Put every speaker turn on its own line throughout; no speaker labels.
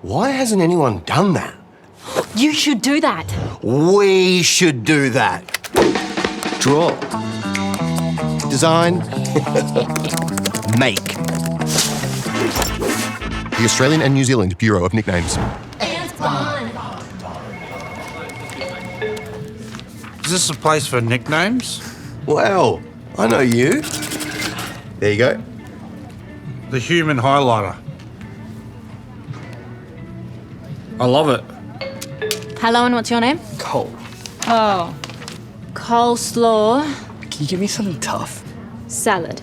Why hasn't anyone done that?
You should do that.
We should do that. Draw. Design. Make. The Australian and New Zealand Bureau of Nicknames.
ANZBON.
Is this a place for nicknames?
Well, I know you. There you go.
The human highlighter. I love it.
Hello, and what's your name?
Cole,
Oh. Coleslaw.
can you give me something tough?
Salad.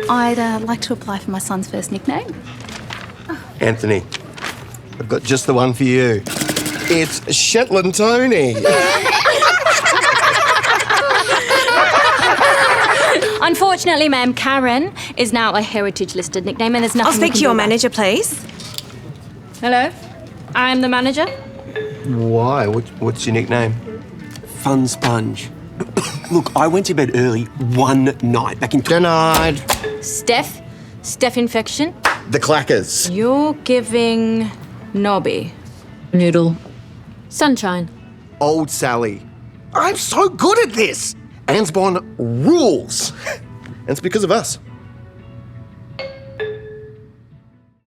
I'd like to apply for my son's first nickname.
Anthony, I've got just the one for you. It's Shetland Tony.
Unfortunately, ma'am, Karen is now a heritage-listed nickname, and there's nothing.
I'll speak
we
to
can
your
do about it.
manager, please.
Hello, I'm the manager.
Why? What's your nickname?
Fun sponge. Look, I went to bed early one night back in...
Denied.
Steph infection.
The Clackers.
You're giving Nobby.
Noodle. Sunshine.
Old Sally. I'm so good at this. ANZBON rules. And it's because of us.